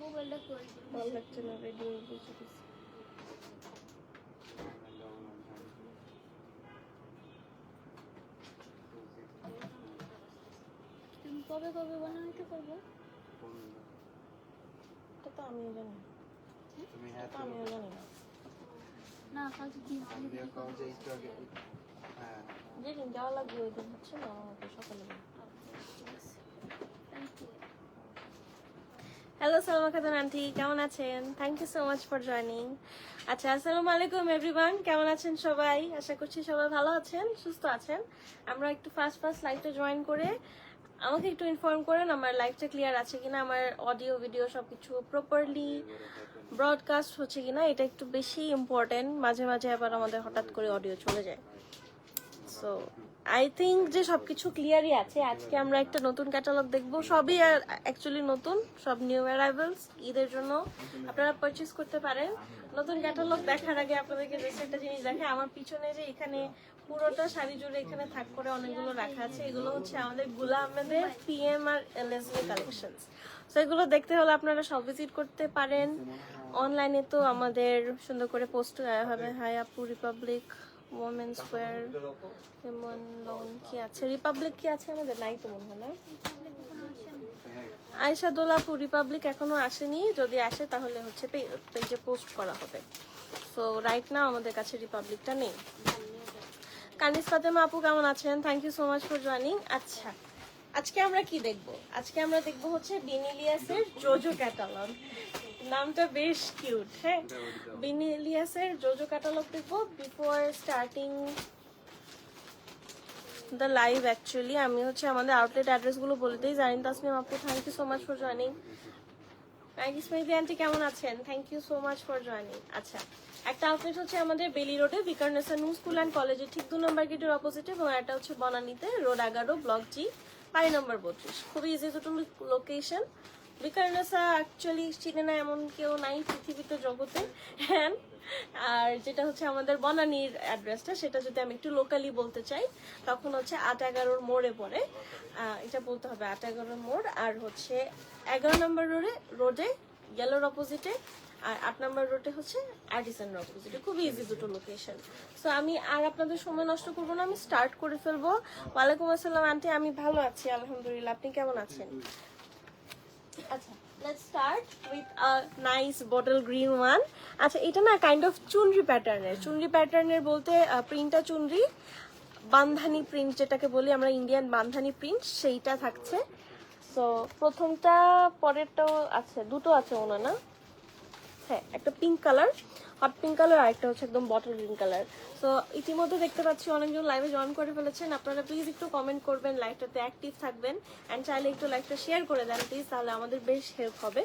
মোবাইলটা করে ভালো লাগছে না রেডিও বুঝে দিছি তুমি কবে কবে বানাইতে পারবে এটা তো আমিও জানি তুমি হ্যাঁ তো আমিও জানি না কালকে কি হ্যাঁ যেদিন যাওয়া লাগবে ওই দিন হচ্ছে না আমাকে সকালে হ্যালো সালমা খাতুন আন্টি কেমন আছেন thank you so much for joining আচ্ছা আসসালামু আলাইকুম এভরিওয়ান কেমন আছেন সবাই আশা করছি সবাই ভালো আছেন সুস্থ আছেন আমরা একটু ফার্স্ট লাইভটা জয়েন করে আমাকে একটু ইনফর্ম করেন আমার লাইভটা ক্লিয়ার আছে কিনা আমার অডিও ভিডিও সবকিছু প্রপারলি ব্রডকাস্ট হচ্ছে কিনা এটা একটু বেশি ইম্পর্টেন্ট মাঝে মাঝে আবার আমাদের হঠাৎ করে অডিও চলে যায় সো আই থিঙ্ক যে সবকিছু ক্লিয়ারই আছে আজকে আমরা একটা নতুন ক্যাটালগ দেখবো সবই অ্যাকচুয়ালি নতুন সব নিউ অ্যারাইভেলস ঈদের জন্য আপনারা পারচেজ করতে পারেন নতুন ক্যাটালগ দেখার আগে আপনাদেরকে বেশ একটা জিনিস দেখে আমার পিছনে যে এখানে পুরোটা শাড়ি জুড়ে এখানে থাক করে অনেকগুলো রাখা আছে এগুলো হচ্ছে আমাদের গুলা আহমেদের পিএম আর এলএসবি কালেকশনস সো এগুলো দেখতে হলে আপনারা সব ভিজিট করতে পারেন অনলাইনে তো আমাদের সুন্দর করে পোস্ট হবে হাই আপু রিপাবলিক ওমেন্স ওয়্যার যেমন লোন কি আছে রিপাবলিক কি আছে আমাদের নাই তো মনে হয় না আয়েশা দোলাপু রিপাবলিক এখনো আসেনি যদি আসে তাহলে হচ্ছে পেজে পোস্ট করা হবে সো রাইট নাও আমাদের কাছে রিপাবলিকটা নেই কানিস ফাতেমা আপু কেমন আছেন thank you so much for joining আচ্ছা আজকে আমরা কি দেখবো আজকে আমরা দেখবো হচ্ছে বিনিলিয়াসের জোজো ক্যাটালগ নামটা বেশ কিউট হ্যাঁ বিনিলিয়াসের জোজো ক্যাটালগ দেখবো before starting the live actually আমি হচ্ছে আমাদের আউটলেট অ্যাড্রেসগুলো বলে দিই জানিন তাসমিম আপু thank you so much for joining smiley aunty কেমন আছেন thank you so much for joining আচ্ছা একটা আউটলেট হচ্ছে আমাদের বেলি রোডে বিকারনেসা নিউ স্কুল অ্যান্ড কলেজের ঠিক 2 নম্বর গেটের অপোজিটে এবং একটা হচ্ছে বনানীতে রোড 11 ব্লক জি বাড়ি নম্বর 32 খুবই ইজি টু লোকেশন বিকারনেসা অ্যাকচুয়ালি চিনে না এমন কেউ নাই পৃথিবীতে জগতে হ্যাঁ আর যেটা হচ্ছে আমাদের বনানীর অ্যাড্রেসটা সেটা যদি আমি একটু লোকালি বলতে চাই তখন হচ্ছে 8-11 মোড়ে পড়ে এটা বলতে হবে 8-11 মোড় আর হচ্ছে 11 নম্বর রোডে ইয়েলোর অপোজিটে আর 8 নম্বর রোডে হচ্ছে অ্যাডিসনের অপোজিটে খুবই ইজি দুটো লোকেশন সো আমি আর আপনাদের সময় নষ্ট করবো না আমি স্টার্ট করে ফেলবো ওয়ালাইকুম আসসালাম আন্টি আমি ভালো আছি আলহামদুলিল্লাহ আপনি কেমন আছেন আচ্ছা let's start with a nice bottle green one আচ্ছা এটা না কাইন্ড অফ চুনরি প্যাটার্নের বলতে প্রিন্টটা চুনরি বান্ধানি প্রিন্ট যেটাকে বলি আমরা ইন্ডিয়ান বান্ধানি প্রিন্ট সেইটা থাকছে সো প্রথমটা পরেরটাও আছে দুটো আছে মনে না হ্যাঁ একটা pink colour hot pink colour আর একটা হচ্ছে একদম বটল গ্রিন কালার সো ইতিমধ্যে দেখতে পাচ্ছি অনেকজন লাইভে জয়েন করে ফেলেছেন আপনারা প্লিজ একটু কমেন্ট করবেন লাইভটাতে অ্যাক্টিভ থাকবেন অ্যান্ড চাইলে একটু লাইভটা শেয়ার করে দেন প্লিজ তাহলে আমাদের বেশ হেল্প হবে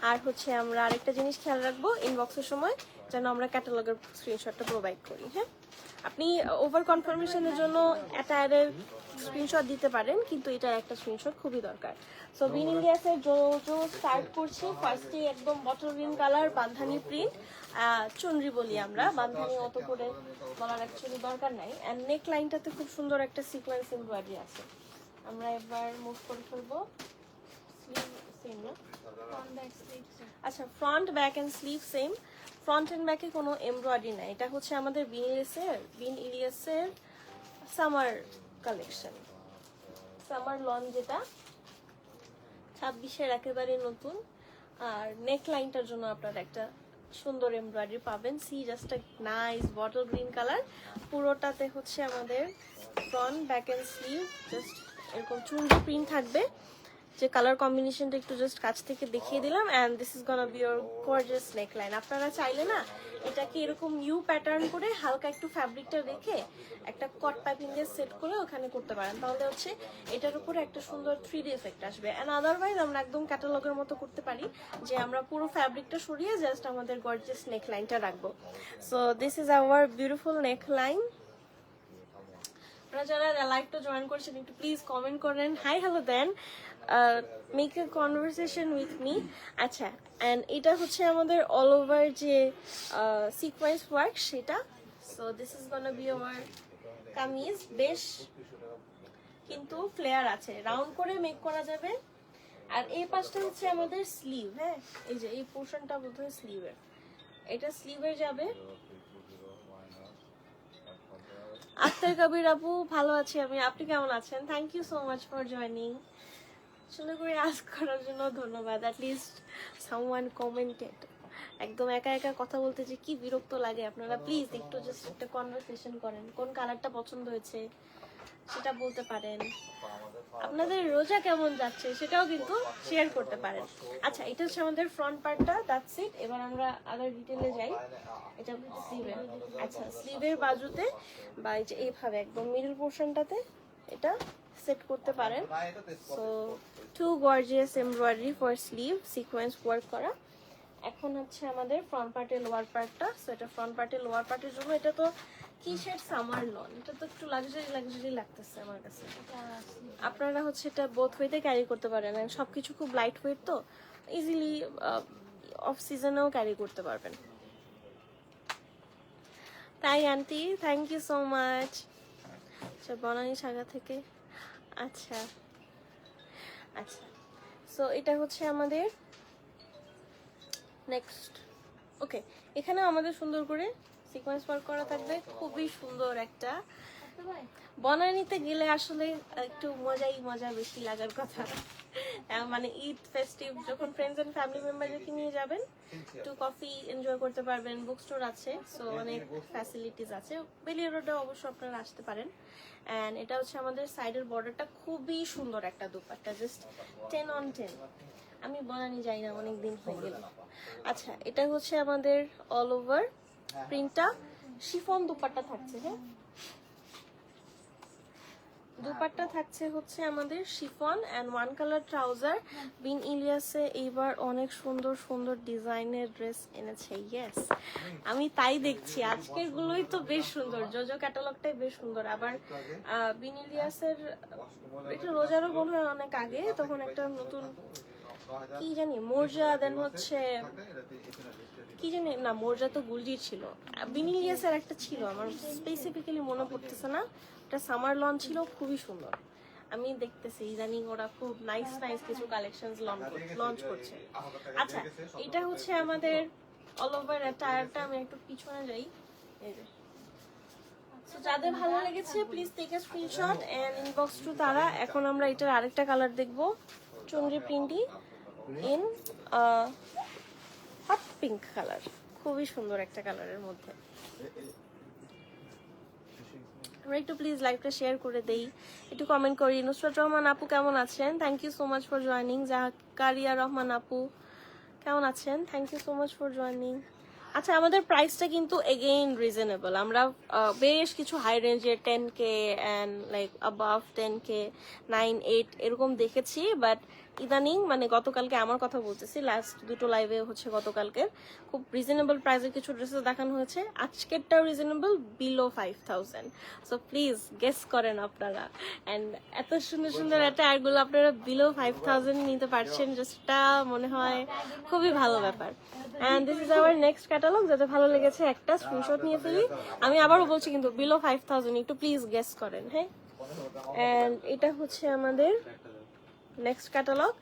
আর হচ্ছে আমরা আরেকটা জিনিস খেয়াল রাখবো ইনবক্সের সময় যেন আমরা ক্যাটালগের স্ক্রিনশটটা প্রোভাইড করি হ্যাঁ আপনি ওভার কনফার্মেশনের জন্য অ্যাটায়ারের স্ক্রিনশট দিতে পারেন কিন্তু এটা একটা স্ক্রিনশট খুবই দরকার সো বিনিলিয়াসের জো স্টার্ট করছি ফার্স্টে একদম বটল গ্রিন কালার বান্ধানি প্রিন্ট চুনরি বলি আমরা বান্ধানি অত করে বলার অ্যাকচুয়ালি দরকার নাই অ্যান্ড নেক লাইনটাতে খুব সুন্দর একটা সিকোয়েন্স এমব্রয়ডারি আছে আমরা এবার মুভ করে ফেলবো সেম না আচ্ছা front back and sleeve same front and ব্যাকে কোনো এমব্রয়ডারি নাই এটা হচ্ছে আমাদের বিনিলিয়াসের সামার কালেকশন সামার লন যেটা 26-এর একেবারে নতুন আর নেক লাইনটার জন্য আপনারা একটা সুন্দর এমব্রয়ডারি পাবেন see just nice bottle green colour পুরোটাতে হচ্ছে আমাদের front back and sleeve just এরকম চুনরি প্রিন্ট থাকবে যে কালার কম্বিনেশনটা একটু জাস্ট কাছ থেকে দেখিয়ে দিলাম and this is gonna be your gorgeous neckline আপনারা চাইলে না এটাকে এরকম ইউ প্যাটার্ন করে হালকা একটু ফ্যাব্রিকটা রেখে একটা কট পাইপিং দিয়ে সেট করে ওখানে করতে পারেন তাহলে হচ্ছে এটার উপরে একটা সুন্দর 3D এফেক্ট আসবে এন্ড আদারওয়াইজ আমরা একদম ক্যাটালগের মতো করতে পারি যে আমরা পুরো ফ্যাব্রিকটা সরিয়ে জাস্ট আমাদের গর্জিয়াস নেকলাইনটা রাখবো so this is our beautiful neckline আপনারা যারা লাইভটা জয়েন করছেন একটু প্লিজ কমেন্ট করেন, হাই হ্যালো দেন, make a conversation with me. আচ্ছা, অ্যান্ড এটা হচ্ছে আমাদের অল ওভার যে সিকোয়েন্স ওয়ার্ক সেটা। So this is gonna be our kameez. বেশ কিন্তু ফ্লেয়ার আছে, রাউন্ড করে মেক করা যাবে। আর এই পাশটা হচ্ছে আমাদের স্লিভ। হ্যাঁ, এই যে এই পোর্শনটা বোধহয় স্লিভের, এটা স্লিভের যাবে। আক্তার কবির আপু, ভালো আছি আমি, আপনি কেমন আছেন? Thank you so much for joining. সুন্দর করে আস্ক করার জন্য ধন্যবাদ। At least someone commented. একদম একা একা কথা বলতে যে কি বিরক্ত লাগে। আপনারা প্লিজ একটু জাস্ট একটা কনভারসেশন করেন, কোন কালারটা পছন্দ হয়েছে সেটা বলতে পারেন। আপনাদের রোজা কেমন যাচ্ছে সেটাও কিন্তু শেয়ার করতে পারেন। আচ্ছা, এটা হচ্ছে আমাদের ফ্রন্ট পার্টটা, দ্যাটস ইট। এবার আমরা আদার ডিটেইলে যাই। এটা স্লিভের। আচ্ছা, স্লিভের বাজুতে বা এই যে এইভাবে একদম মিডল পোর্শনটাতে এটা সেট করতে পারেন। So two gorgeous embroidery for sleeve, sequence work করা। এখন হচ্ছে আমাদের ফ্রন্ট পার্টের লোয়ার পার্টটা। সো এটা ফ্রন্ট পার্টের লোয়ার পার্টের জন্য। এটা তো কি শেড, সামার লন। এটা তো একটু লাক্সারি লাগতেছে আমার কাছে। আপনারা হচ্ছে এটা বোথ ওয়েতে ক্যারি করতে পারেন। সবকিছু খুব লাইট ওয়েট, তো ইজিলি অফ সিজনেও ক্যারি করতে পারবেন। তাই aunty, thank you so much. আচ্ছা, বনানী সাগা থেকে। আচ্ছা আচ্ছা, সো এটা হচ্ছে আমাদের নেক্সট। ওকে, এখানেও আমাদের সুন্দর করে সিকোয়েন্স ওয়ার্ক করা থাকবে। খুবই সুন্দর একটা। বনানীতে গেলে আসলে একটু মজা বেশি লাগার কথা। মানে ঈদ ফেস্টিভ যখন ফ্রেন্ডস এন্ড ফ্যামিলি মেম্বারদেরকে নিয়ে যাবেন, একটু কফি এনজয় করতে পারবেন। বুক স্টোর আছে, সো অনেক ফ্যাসিলিটিস আছে। বেলিয়া রোডে অবশ্য আপনারা আসতে পারেন। অ্যান্ড এটা হচ্ছে আমাদের সাইডের বর্ডারটা খুবই সুন্দর একটা দুপাট্টা, জাস্ট 10 on 10। আমি বনানী যাই না, অনেকদিন হয়ে গেল। আচ্ছা, এটা হচ্ছে আমাদের অল ওভার প্রিন্টটা, শিফন দুপাট্টা থাকছে। হ্যাঁ, দুপাট্টা থাকছে হচ্ছে আমাদের chiffon and one colour trouser. বিন ইলিয়াসে এইবার অনেক সুন্দর সুন্দর ডিজাইনের ড্রেস এনেছে। ইয়েস, আমি তাই দেখছি। আজকের গুলোই তো বেশ সুন্দর, জোজো ক্যাটালগটাই বেশ সুন্দর। আবার বিন ইলিয়াসের একটু রোজারও মনে হয় অনেক আগে, তখন একটা নতুন কি জানি মোর্জা, দেন হচ্ছে কি জানি না, মোর্জা তো গুলজির ছিল। বিন ইলিয়াসের একটা ছিল, আমার স্পেসিফিক্যালি মনে পড়তেছে না। এটা সামার লঞ্চ ছিল, খুবই সুন্দর। আমি দেখতেছি ইদানিং ওরা খুব নাইস কিছু কালেকশনস লঞ্চ করছে। আচ্ছা, এটা হচ্ছে আমাদের অল ওভার টায়ারটা। আমি একটু পিছনে যাই। এই যে, সো যাদের ভালো লেগেছে please take a screenshot and inbox to Tara. এখন আমরা এটার আরেকটা কালার দেখব, chunri print in hot pink colour. খুবই সুন্দর একটা কালারের মধ্যে। আমরা একটু প্লিজ লাইভটা শেয়ার করে দেই, একটু কমেন্ট করি। নুসরাত রহমান আপু কেমন আছেন? Thank you so much for joining. Zakaria Rahman আপু কেমন আছেন? Thank you so much for joining. আচ্ছা, আমাদের প্রাইসটা কিন্তু এগেইন রিজনেবল। আমরা বেশ কিছু হাই রেঞ্জের 10K and like above 10K 9, 8 এরকম দেখেছি, বাট ইদানিং মানে গতকালকে আমার কথা বলতেছি, লাস্ট দুটো লাইভে হচ্ছে গতকালকে খুব রিজনেবল প্রাইসের কিছু ড্রেসেস দেখানো হয়েছে। আজকেরটাও reasonable, below 5000। So please guess করেন আপনারা। অ্যান্ড এত সুন্দর সুন্দর একটা অ্যাডগুলো আপনারা বিলো 5000 নিতে পারছেন, জাস্টটা মনে হয় খুবই ভালো ব্যাপার। And this is hour next catalogue. যাতে ভালো লেগেছে একটা স্ক্রিনশট নিয়ে ফেলি। আমি আবারও বলছি কিন্তু বিলো 5000, একটু প্লিজ গেস করেন। হ্যাঁ, অ্যান্ড এটা হচ্ছে আমাদের নেক্সট ক্যাটালগ।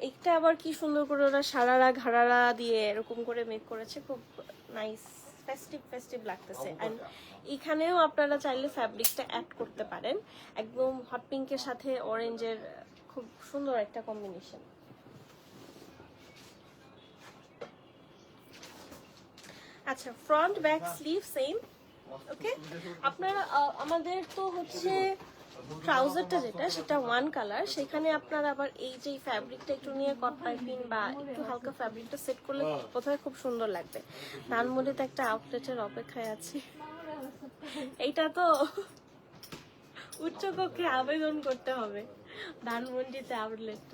এটা আবার কি সুন্দর করে ওরা সারারা ঘাড়ারা দিয়ে এরকম করে মেক করেছে, খুব নাইস ফেস্টিভ লাগতেছে। অ্যান্ড এখানেও আপনারা চাইলে ফ্যাব্রিকটা অ্যাড করতে পারেন। একদম হট পিঙ্কের সাথে অরেঞ্জের খুব সুন্দর একটা কম্বিনেশন। আচ্ছা, ফ্রন্ট ব্যাক স্লিভ সেম। ওকে, আপনারা আমাদের তো হচ্ছে ট্রাউজারটা যেটা সেটা ওয়ান কালার, সেখানে আপনার আবার এই যে ফ্যাব্রিকটা একটু নিয়ে কট পাইপিং বা একটু হালকা ফ্যাব্রিকটা সেট করলে কোথায় খুব সুন্দর লাগবে। ধানমন্ডিতে একটা আউটলেটের অপেক্ষায় আছি। এইটা তো উচ্চকক্ষে আবেদন করতে হবে, ধানমন্ডিতে আউটলেট।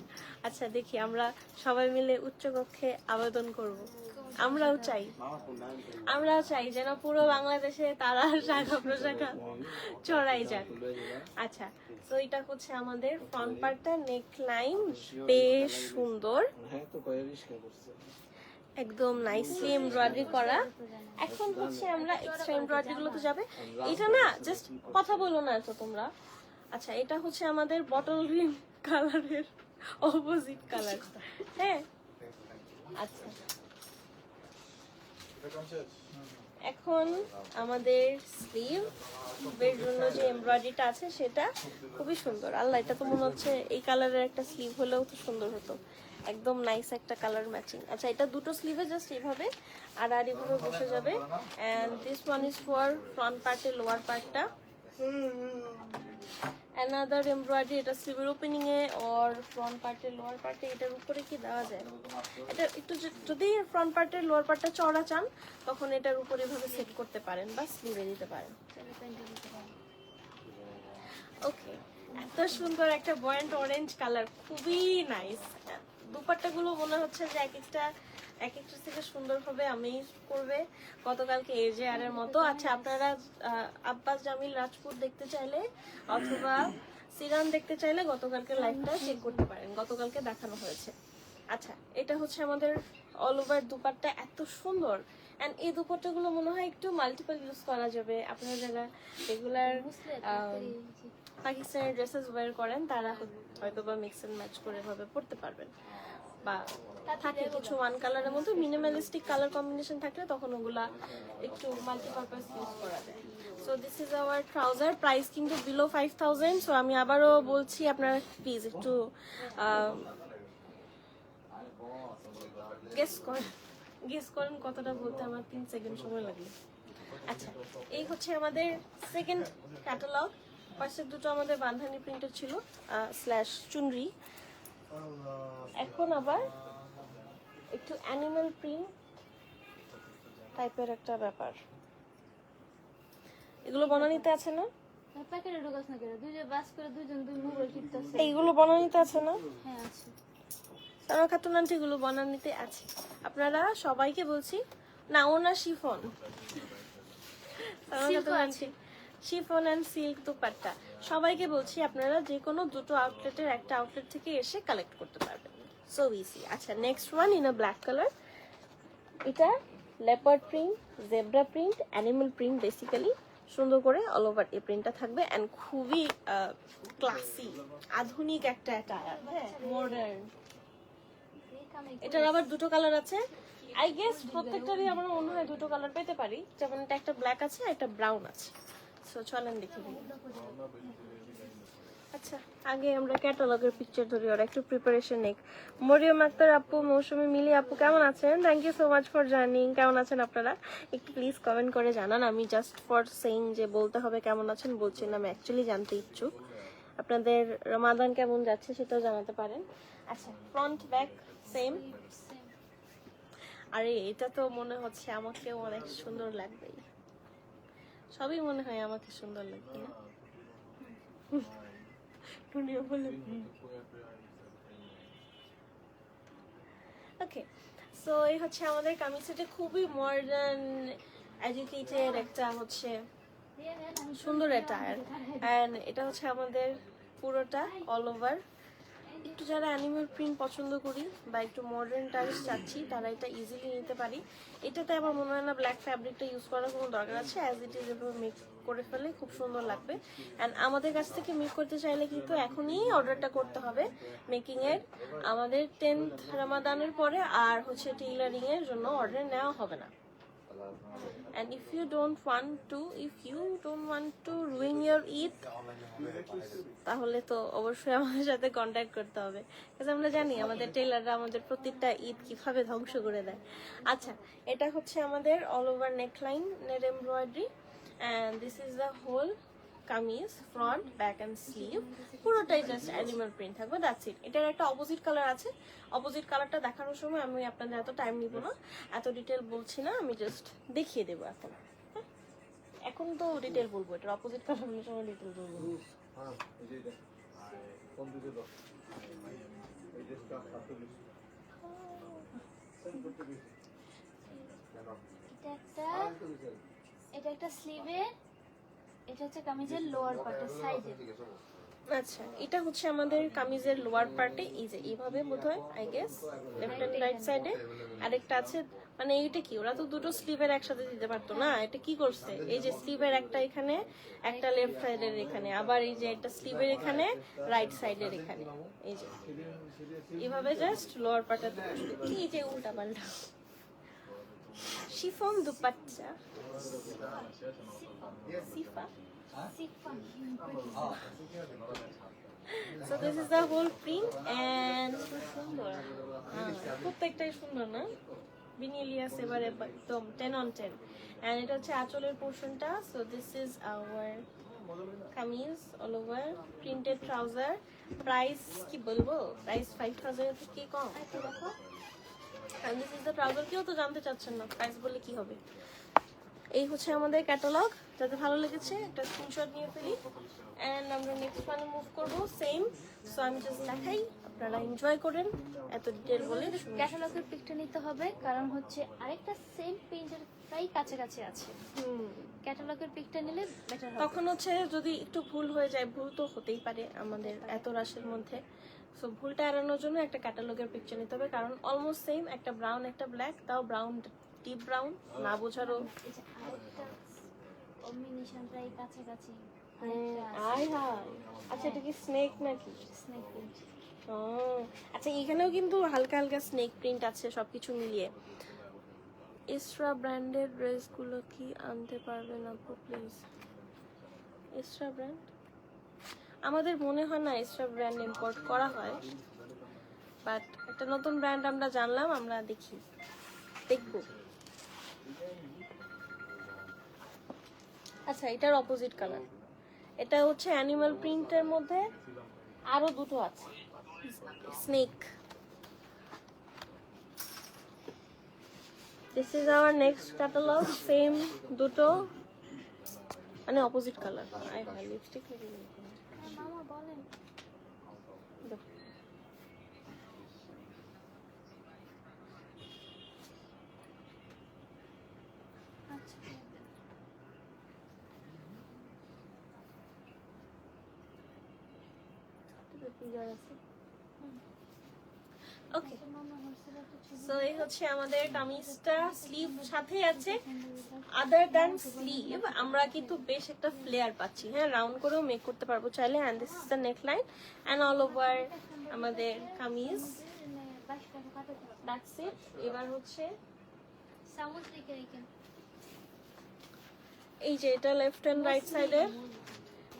আচ্ছা, দেখি আমরা সবাই মিলে উচ্চকক্ষে আবেদন করব। আমরাও চাই, আমরাও চাই যেন পুরো বাংলাদেশে তারা শাখা প্রশাখা ছড়াই যাক। আচ্ছা, তো এটা হচ্ছে আমাদের ফ্রন্ট পার্টটা, নেক লাইন বেশ সুন্দর, একদম নাইসলি এমব্রয়ডারি করা। এখন হচ্ছে আমরা এক্সট্রা এমব্রয়ডারি গুলো তো যাবে, এটা না জাস্ট কথা বলো না তো তোমরা। আচ্ছা, এটা হচ্ছে আমাদের বটল গ্রিন কালারের অপোজিট কালার। হ্যাঁ, আচ্ছা এখন আমাদের স্লিভের জন্য যে এমব্রয়ডারিটা আছে সেটা খুবই সুন্দর। আল্লাহ, এটা তো মনে হচ্ছে এই কালারের একটা স্লিভ হলেও তো সুন্দর হতো, একদম নাইস একটা কালার ম্যাচিং। আচ্ছা, এটা দুটো স্লিভে জাস্ট এইভাবে আর এইভাবে বসে যাবে। And this one is for front পার্টের লোয়ার পার্টটা। অ্যানাদার এমব্রয়ডারি, এটা স্লিভের ওপেনিং এ আর ফ্রন্ট পার্টের লোয়ার পার্টে। এটার উপরে কি দেওয়া যায়, এটা একটু যদি ফ্রন্ট পার্টের লোয়ার পার্টটা চড়া চান তখন এটার উপরে এভাবে সেট করতে পারেন বা স্লিভে দিতে পারেন। ওকে, এত সুন্দর একটা বয়েন্ট অরেঞ্জ কালার, খুবই নাইস। দুপাট্টা গুলো মনে হচ্ছে যে এক একটা থেকে সুন্দর হবে, আমেজ করবে গতকালকে AJR এর মতো। আচ্ছা, আপনারা আব্বাস জামিল রাজপুত দেখতে চাইলে অথবা সিরান দেখতে চাইলে গতকালকে লাইভটা চেক করতে পারেন, গতকালকে দেখানো হয়েছে। আচ্ছা, এটা হচ্ছে আমাদের অল ওভার দুপাট্টা, এত সুন্দর। এন্ড এই দুপাট্টাগুলো মনে হয় একটু মাল্টিপল ইউজ করা যাবে। আপনারা যারা রেগুলার পাকিস্তানি ড্রেসেস ওয়্যার করেন তারা হয়তো বা মিক্স এন্ড ম্যাচ করে ভাবে পড়তে পারবেন, বা থাকে কিছু ওয়ান কালারের মধ্যে মিনিমালিস্টিক কালার কম্বিনেশন থাকলে তখন ওগুলা একটু মাল্টিপারপাস ইউজ করা যায়। So this is hour trouser, price কিন্তু বিলো 5000। সো আমি আবারও বলছি, আপনারা প্লিজ একটু গেস করেন কতটা বলতে আমার 3 সেকেন্ড সময় লাগলো। আচ্ছা, এই হচ্ছে আমাদের সেকেন্ড ক্যাটালগ। পাশের দুটো আমাদের বান্ধানি প্রিন্টের ছিল স্ল্যাশ চুনরি। এখন আবার একটু অ্যানিমাল প্রিন্ট টাইপের একটা ব্যাপার। এগুলো বনানীতে আছে না? এইগুলো বনানীতে আছে না? হ্যাঁ আছে। সারা খাতুন আন্টি, এগুলো বনানীতে আছে। আপনারা সবাইকে বলছি, না ওনা chiffon, Sara Khatun aunty chiffon and silk dupatta, সবাইকে বলছি আপনারা যে কোনো দুটো আউটলেটের একটা আউটলেট থেকে এসে কালেক্ট করতে পারবেন, সো ইজি। আচ্ছা, next one in a black colour. এটা leopard print, zebra print, animal print, basically সুন্দর করে অল ওভার এই প্রিন্টটা থাকবে। এন্ড খুবই ক্লাসি, আধুনিক একটা অ্যাটায়ার, হ্যাঁ মডার্ন। এটার আবার দুটো কালার আছে, আই গেস প্রত্যেকটারই আমার মনে হয় দুটো কালার পেতে পারি, যেমন এটা একটা ব্ল্যাক আছে, একটা ব্রাউন আছে। সো চলেন দেখে দিই। আচ্ছা, আগে আমরা ক্যাটালগের পিকচার ধরি, ওরা একটু প্রিপারেশন নেক। মরিয়ম আক্তার আপু, মৌসুমী মিলি আপু কেমন আছেন? Thank you so much for জার্নিং। কেমন আছেন আপনারা? একটু প্লিজ কমেন্ট করে জানান। আমি জাস্ট ফর সেইং যে বলতে হবে কেমন আছেন বলছি না, আমি অ্যাকচুয়ালি জানতে ইচ্ছুক। আপনাদের রমাদান কেমন যাচ্ছে সেটাও জানাতে পারেন। আচ্ছা, ফ্রন্ট ব্যাক সেম। আরে এটা তো মনে হচ্ছে আমাকেও অনেক সুন্দর লাগবে, সবই মনে হয় আমাকে সুন্দর লাগবে না? ওকে, সো এই হচ্ছে আমাদের কামিজ সেটে খুবই মডার্ন এডুকেটেড একটা হচ্ছে সুন্দর অ্যাটায়ার। অ্যান্ড এটা হচ্ছে আমাদের পুরোটা অল ওভার। একটু যারা অ্যানিমাল প্রিন্ট পছন্দ করি বা একটু মডার্ন টাচ চাচ্ছি তারা এটা ইজিলি নিতে পারি। এটাতে আমার মনে হয় না ব্ল্যাক ফ্যাব্রিকটা ইউজ করার কোনো দরকার আছে, অ্যাজ ইট ইজ এভাবে মেক করে ফেলে খুব সুন্দর লাগবে। অ্যান্ড আমাদের কাছ থেকে মেক করতে চাইলে কিন্তু এখনই অর্ডারটা করতে হবে মেকিংয়ের। আমাদের 10th রমাদানের পরে আর হচ্ছে টেইলারিংয়ের জন্য অর্ডার নেওয়া হবে না। And if you don't want to ruin your Eid, তাহলে তো অবশ্যই আমাদের সাথে কন্ট্যাক্ট করতে হবে, কারণ আমরা জানি আমাদের টেইলাররা আমাদের প্রত্যেকটা ঈদ কিভাবে ধ্বংস করে দেয়। আচ্ছা, এটা হচ্ছে আমাদের অল ওভার নেকলাইন এর embroidery, and this is the whole kameez, front back and sleeve পুরোটাই জাস্ট অ্যানিমাল প্রিন্ট থাকবে, দ্যাটস ইট। এটার একটা অপোজিট কালার আছে, অপোজিট কালারটা দেখানোর সময় আমি আপনাদের এত টাইম নিব না, এত ডিটেল বলছি না, আমি জাস্ট দেখিয়ে দেবো এখন। এখন তো ডিটেল বলবো, এটার অপোজিট কালার সময় ডিটেল বলবো। এটা একটা স্লিভে, এটা হচ্ছে কামিজের লোয়ার পার্টের সাইডে। আচ্ছা, এটা হচ্ছে আমাদের কামিজের লোয়ার পার্টে, এই যে এইভাবে বোধহয় I guess left and right সাইডে আরেকটা আছে। মানে এইটা কি, ওরা তো দুটো স্লিভের একসাথে দিতে পারতো না, এটা কি করছে, এই যে স্লিভের একটা এখানে, একটা লেফট সাইডের এখানে, আবার এই যে একটা স্লিভের এখানে, রাইট সাইডের এখানে, এই যে এইভাবে জাস্ট লোয়ার পার্টে কি যে উল্টা পাল্টা। শিফন দুপাট্টা, সিফা। So this is the whole print and সুন্দর, প্রত্যেকটাই সুন্দর না, বিনিলিয়াস এবারে একদম 10 on 10। and এটা হচ্ছে আঁচলের পোর্শনটা। so this is our kameez all over printed trouser। Price কি বলবো, প্রাইস 5000 এর থেকে কম। দেখো, and this is the trouser। কেউ তো জানতে চাচ্ছেন না প্রাইস বলে কি হবে। এই হচ্ছে আমাদের ক্যাটালগ, যাতে ভালো লেগেছে একটা স্ক্রিনশট নিয়ে ফেলি এন্ড আমরা নেক্সট ওয়ানে মুভ করব। সেম, সো আমি জাস্ট দেখাই, আপনারা এনজয় করেন। এত ডিটেল বলে ক্যাটালগের পিকটা নিতে হবে, কারণ হচ্ছে আরেকটা সেম প্রিন্টের প্রায় কাছাকাছি আছে। ক্যাটালগের পিকটা নিলে বেটার হবে। তখন হচ্ছে যদি একটু ভুল হয়ে যায়, ভুল তো হতেই পারে আমাদের এত রাশের মধ্যে, সো ভুলটা এড়ানোর জন্য একটা ক্যাটালগের পিকচার নিতে হবে, কারণ অলমোস্ট সেম, একটা ব্রাউন একটা ব্ল্যাক, তাও ব্রাউন ডিপ ব্রাউন, না বোঝারও। আরেকটা কম্বিনেশন প্রায় কাছাকাছি। আচ্ছা, এটা কি স্নেক নাকি? Snake print. আচ্ছা, এখানেও কিন্তু হালকা হালকা স্নেক প্রিন্ট আছে সবকিছু মিলিয়ে। ইসরা ব্র্যান্ডের ড্রেসগুলো কি আনতে পারবেন আপু প্লিজ? ইসরা ব্র্যান্ড আমাদের মনে হয় না ইসরা ব্র্যান্ড ইম্পোর্ট করা হয়, বাট একটা নতুন ব্র্যান্ড আমরা জানলাম, আমরা দেখবো। আচ্ছা, এটার অপোজিট কালার, এটা হচ্ছে অ্যানিমাল প্রিন্টের মধ্যে আরো দুটো আছে snake. This is hour next catalogue, same দুটো মানে opposite colour. I have lipstick মামা বলেন। ওকে, সো এই হচ্ছে আমাদের কামিজটা, স্লিভ সাথে আছে। আদার দ্যান স্লিভ আমরা কিন্তু বেশ একটা ফ্লেয়ার পাচ্ছি, হ্যাঁ, রাউন্ড করেও মেক করতে পারবো চাইলে। And this is the neckline and all over আমাদের কামিজ, দ্যাটস ইট। এবার হচ্ছে এই যে এটা লেফট এন্ড রাইট সাইডের,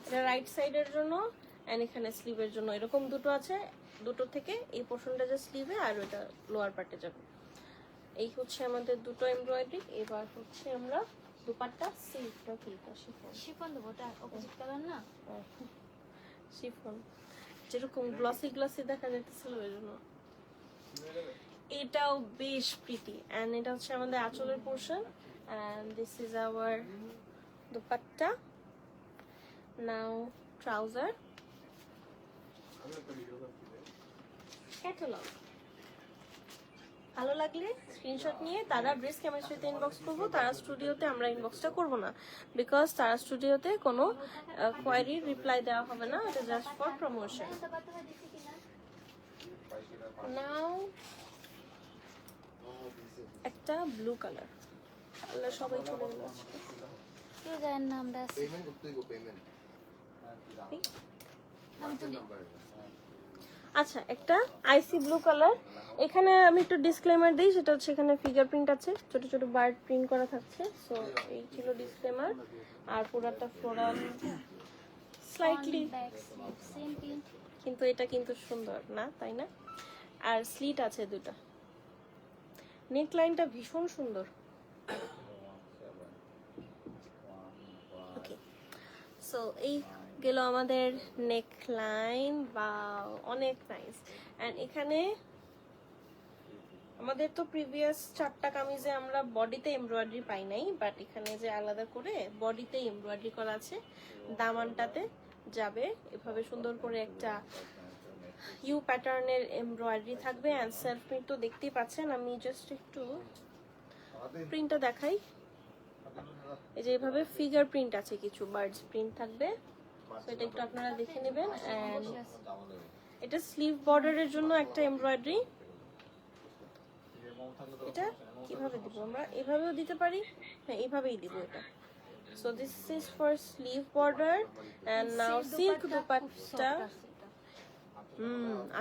এটা রাইট সাইডের জন্য এন্ড এখানে স্লিভের জন্য এরকম দুটো আছে, দুটো থেকে এই পোর্শনটা যে স্লিভে আর ওটা লোয়ার পার্টে যাবে। এই হচ্ছে আমাদের দুটো এমব্রয়ডারি। এবার হচ্ছে আমরা দুপাট্টা, সিল্কটা কি শিফন, শিফন দেবো, ওটা অপোজিট কালার না, শিফন যেরকম গ্লসি গ্লসি দেখা যাইতেছিল ওই জন্য। এটাও বেশ প্রিটি এন্ড এটা হচ্ছে আমাদের আঁচলের portion and this is our dupatta. Now trouser, catalogue. ভালো লাগলে স্ক্রিনশট নিয়ে তারা ড্রেস কেমিস্ট্রিতে ইনবক্স করবো, তারা স্টুডিওতে আমরা ইনবক্সটা করবো না, বিকজ তারা স্টুডিওতে কোনো কোয়ারির রিপ্লাই দেওয়া হবে না, এটা জাস্ট ফর প্রমোশন। নাও একটা ব্লু কালার, আল্লাহ সবাই চলে গেল আজকে, কেউ জানেন না আমরা আছি। আচ্ছা, একটা আইসি ব্লু কালার। এখানে আমি একটু ডিসক্লেমার দিই, সেটা হচ্ছে এখানে ফিঙ্গারপ্রিন্ট আছে, ছোট ছোট বার্ড প্রিন্ট করা থাকছে, সো এই ছিল ডিসক্লেমার। আর পুরাটা ফ্লোরাল স্লাইটলি, কিন্তু এটা কিন্তু সুন্দর না, তাই না? আর স্লিট আছে দুটো, নেক লাইনটা ভীষণ সুন্দর। ওকে, সো এই গেল আমাদের নেক লাইন, বা অনেক নাইস। এন্ড এখানে আমাদের তো প্রিভিয়াস 4টা কামিজে আমরা বডিতে এমব্রয়ডারি পাই নাই, বাট এখানে যে আলাদা করে বডিতে এমব্রয়ডারি করা আছে, দামানটাতে যাবে এভাবে সুন্দর করে একটা ইউ প্যাটার্নের এমব্রয়ডারি থাকবে। এন্ড সেলফ প্রিন্ট তো দেখতেই পাচ্ছেন, আমি জাস্ট একটু প্রিন্টটা দেখাই। এই যে এইভাবে ফিগার প্রিন্ট আছে, কিছু বার্ডস প্রিন্ট থাকবে, তো এটা একটু আপনারা দেখে নেবেন। এন্ড এটা স্লিভ বর্ডারের জন্য একটা এমব্রয়ডারি। এটা কিভাবে দিব আমরা? এভাবেও দিতে পারি, হ্যাঁ এইভাবেই দিব এটা। So this is for sleeve border and now silk dupatta.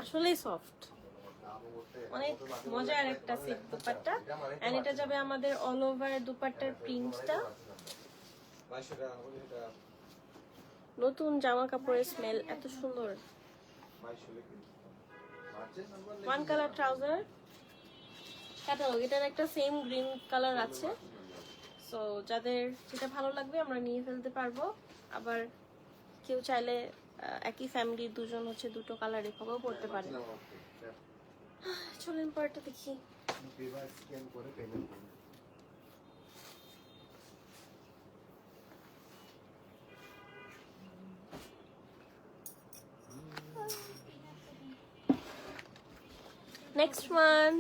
আসলেই সফট, অনেক মজার একটা সিল্ক দুপাট্টা। এন্ড এটা যাবে আমাদের অল ওভার দুপাট্টার প্রিন্টটা। নতুন জামা কাপড়ের স্মেল এত সুন্দর। ওয়ান কালার ট্রাউজার ক্যাটালগ, এটার একটা সেম গ্রিন কালার আছে। সো যাদের যেটা ভালো লাগবে আমরা নিয়ে ফেলতে পারবো। আবার কেউ চাইলে একই ফ্যামিলির দুজন হচ্ছে দুটো কালার রেখাও পড়তে পারে। চলেন পরেরটা দেখি। নেক্সট ওয়ান,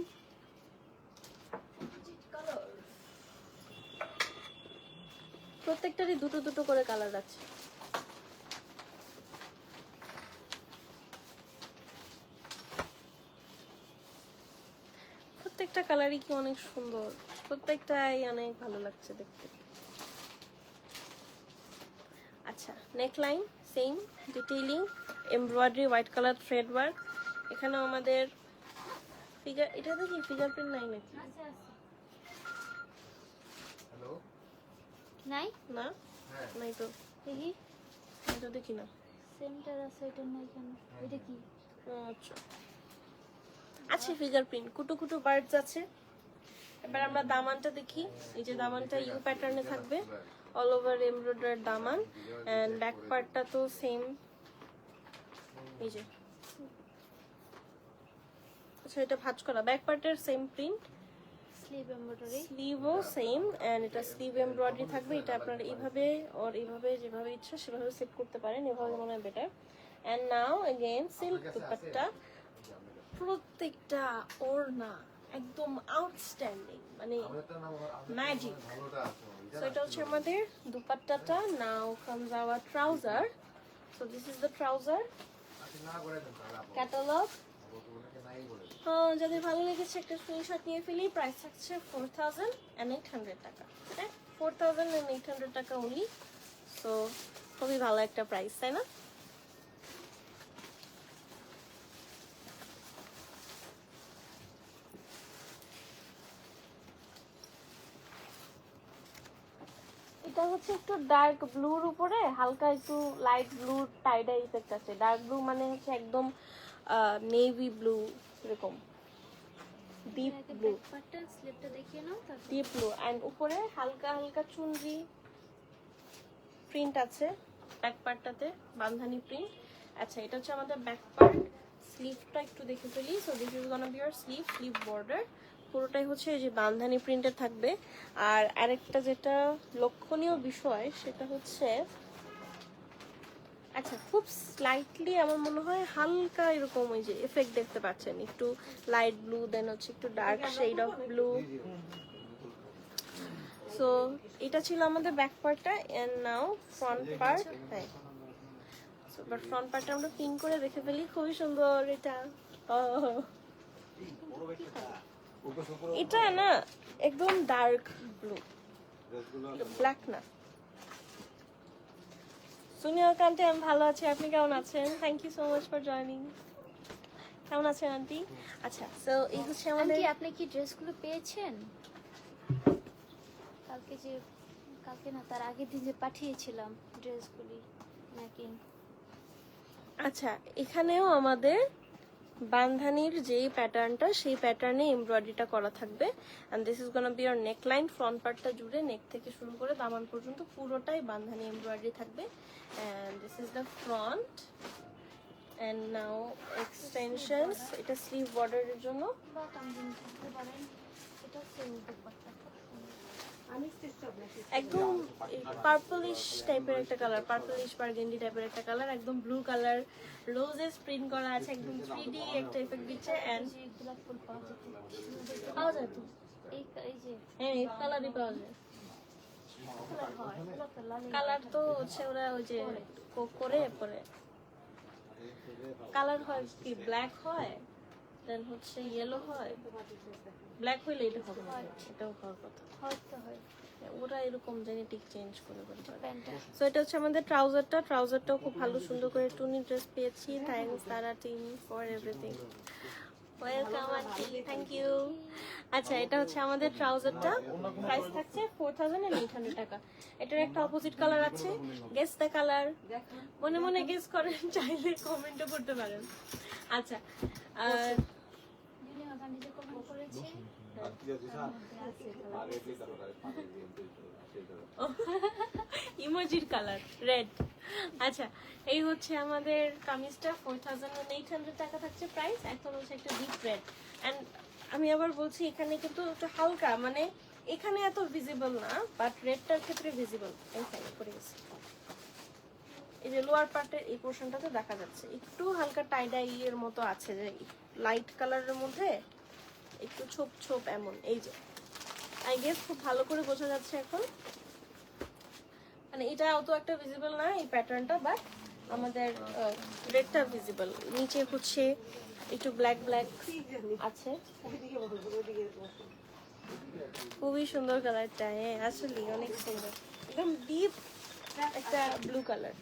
প্রত্যেকটারই দুটো দুটো করে কালার আছে। প্রত্যেকটা কালারই কি অনেক সুন্দর, প্রত্যেকটাই অনেক ভালো লাগছে দেখতে। আচ্ছা, neckline same detailing, embroidery, white colour thread work. এখানেও আমাদের ফিগার, এটা দেখি ফিগার প্রিন্ট নাই নাকি? নাই না নাই তো, দেখি এটা দেখি না। সেন্টার আছে, এটা নাই কেন? এটা কি? আচ্ছা আছে ফিগার প্রিন্ট, কুটু কুটু বার্ডস আছে। এবার আমরা দামানটা দেখি। এই যে দামানটা ইউ প্যাটার্নে থাকবে, all over embroider Daman. And back পার্টটা তো সেম, এই যে আচ্ছা এটা ভাঁজ করা। ব্যাক পার্টের সেম প্রিন্ট, স্লিভ এমব্রয়ডারি, স্লিভও সেম। এন্ড এটা স্লিভ এমব্রয়ডারি থাকবে। এটা আপনারা এইভাবে আর এইভাবে যেভাবে ইচ্ছা সেভাবে সেট করতে পারেন, এভাবে মনে হয় better. And now again silk dupatta, প্রত্যেকটা ওড়না একদম আউটস্ট্যান্ডিং, মানে ম্যাজিক। সো এটা হচ্ছে আমাদের দুপাট্টাটা। Now comes our trouser. So this is the trouser catalogue. যাদের ভালো লেগেছে একটা স্ক্রিনশট নিয়ে ফেলি। প্রাইস থাকছে 4800 টাকা, 4800 টাকা ওনলি। সো খুবই ভালো একটা প্রাইস, তাই না? এটা হচ্ছে একটু ডার্ক ব্লুর উপরে হালকা একটু লাইট ব্লু টাইডাই ইফেক্ট আছে। ডার্ক ব্লু মানে হচ্ছে একদম নেভি ব্লু, এরকম ডিপ ব্লু, পার্টটা স্লিভটা দেখিয়ে নাও তারপর। Deep blue. এন্ড উপরে হালকা হালকা চুনরি প্রিন্ট আছে ব্যাক পার্টটাতে, বান্ধানি প্রিন্ট। আচ্ছা এটা হচ্ছে আমাদের ব্যাক পার্ট। স্লিভটা একটু দেখে ফেলি। So this is gonna be your sleeve, sleeve border পুরোটাই হচ্ছে এই যে বান্ধানি প্রিন্টের থাকবে। আর আরেকটা যেটা লক্ষণীয় বিষয় সেটা হচ্ছে, আচ্ছা খুব স্লাইটলি আমার মনে হয় হালকা এরকম ওই যে এফেক্ট দেখতে পাচ্ছেন, একটু লাইট ব্লু দেন হচ্ছে একটু dark shade of blue. So এটা ছিল আমাদের ব্যাক পার্টটা। And now front part. হ্যাঁ, সো বাট ফ্রন্ট পার্টটা আমরা পিন করে দেখে ফেলি। খুবই সুন্দর এটা। এটা না একদম ডার্ক ব্লু, ব্ল্যাক না। সুনিয়া কান্তি, আমি ভালো আছি, আপনি কেমন আছেন? Thank you so much for joining. কেমন আছেন আন্টি? আচ্ছা সো এই হচ্ছে আমাদের। আন্টি আপনি কি ড্রেসগুলো পেয়েছেন? কালকে না তার আগের দিন যে পাঠিয়েছিলাম ড্রেসগুলি নাকি? আচ্ছা এখানেও আমাদের বান্ধানির যেই প্যাটার্নটা সেই প্যাটার্নে এমব্রয়ডারিটা করা থাকবে। And this is gonna be your neckline. Front পার্টটা জুড়ে নেক থেকে শুরু করে দামান পর্যন্ত পুরোটাই বান্ধানি এমব্রয়ডারি থাকবে। And this is the front. And now extensions, এটা স্লিভ বর্ডারের জন্য। বা কামদিন করতে পারেন, এটা সেম দুপাট্টা। একদম পার্পলিশ টাইপের একটা কালার, পার্পলিশ বার্গেন্ডি টাইপের একটা কালার, একদম ব্লু কালার, রোজেস প্রিন্ট করা আছে, একদম 3D একটা এফেক্ট দিচ্ছে। এন্ড গোলাপ ফুল পাওয়া যেত। পাওয়া যায় তো, এই যে হ্যাঁ এই কালারই পাওয়া যায়। কালার তো হচ্ছে ওরা ওই যে করে পরে কালার হয় কি ব্ল্যাক হয়, দেন হচ্ছে ইয়েলো হয়, ব্ল্যাক হইলে এটা হবে না, এটাও হওয়ার কথা। হয়তো হয় ওরা এরকম জেনেটিক চেঞ্জ করে বলতে পারে। প্যান্টটা। সো এটা হচ্ছে আমাদের ট্রাউজারটাও খুব ভালো সুন্দর করে টুনি ড্রেস পেয়েছি। Thanks Tara team for everything. Welcome aunty, thank you. আচ্ছা এটা হচ্ছে আমাদের ট্রাউজারটা, প্রাইস থাকছে 4800 টাকা। এটার একটা অপোজিট কালার আছে, গেস দ্য কালার। মনে মনে গেস করেন, চাইলে কমেন্টও করতে পারেন। আচ্ছা আর নিজে কমেন্ট করেছি ইমোজির কালার রেড। আচ্ছা এই হচ্ছে আমাদের কামিজটা 4800 টাকা থাকছে প্রাইস। এখন হচ্ছে একটা ডিপ রেড, এন্ড আমি আবার বলছি এখানে কিন্তু একটু হালকা, মানে এখানে এত ভিজিবল না, বাট রেডটার ক্ষেত্রে ভিজিবল। এই সাইড করে গেছে, এই যে লোয়ার পার্টের এই পোর্শনটাতে দেখা যাচ্ছে একটু হালকা টাইডাই এর মতো আছে, যে লাইট কালারের মধ্যে একটু ছোপ ছোপ এমন। এই যে আই গেস খুব ভালো করে বোঝা যাচ্ছে এখন, মানে এটা অত একটা ভিজিবল না এই প্যাটার্নটা, বাট আমাদের রেডটা ভিজিবল। নিচে হচ্ছে একটু ব্ল্যাক ব্ল্যাক আছে, খুবই সুন্দর কালারটা। হ্যাঁ আসলে অনেক সুন্দর, একদম ডিপ একটা blue colour.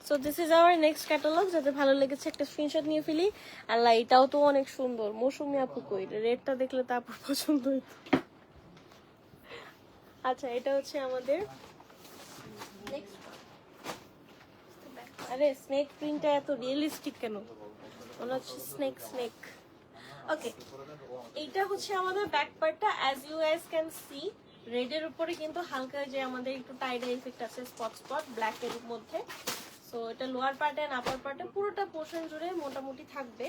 So this is hour next catalogue. যাদের ভালো লেগেছে একটা স্ক্রিনশট নিয়ে ফেলি। আল্লাহ এটাও তো অনেক সুন্দর, মৌসুমি আপু কই, রেডটা দেখলে তো আপুর পছন্দ হইতো। আচ্ছা এটা হচ্ছে আমাদের নেক্সট। আরে স্নেক প্রিন্টটা এত রিয়েলিস্টিক কেন, মনে হচ্ছে স্নেক স্নেক। ওকে এইটা হচ্ছে আমাদের ব্যাক পার্টটা, as you guys can see রেডের উপরে কিন্তু হালকা যে আমাদের একটু টাইড এফেক্ট আছে, স্পট স্পট ব্ল্যাক এর মধ্যে। সো এটা লোয়ার পার্টে এন্ড আপার পার্টে পুরোটা পোর্শন জুড়ে মোটামুটি থাকবে।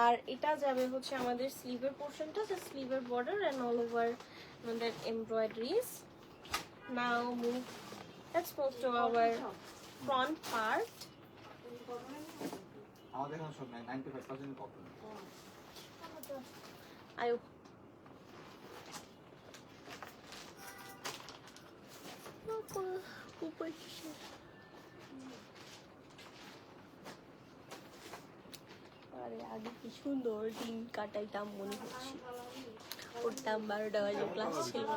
আর এটা যাবে হচ্ছে আমাদের স্লিভের পোর্শনটা, যে স্লিভের বর্ডার এন্ড অল ওভার আমাদের embroideries. Now move, let's move to our front part. আমাদের এখন সব 95% কটন। আয়ু আরে আগে কি সুন্দর দিন কাটাইতাম মনে হচ্ছে, উঠতাম 12টা বাজে, ক্লাস ছিল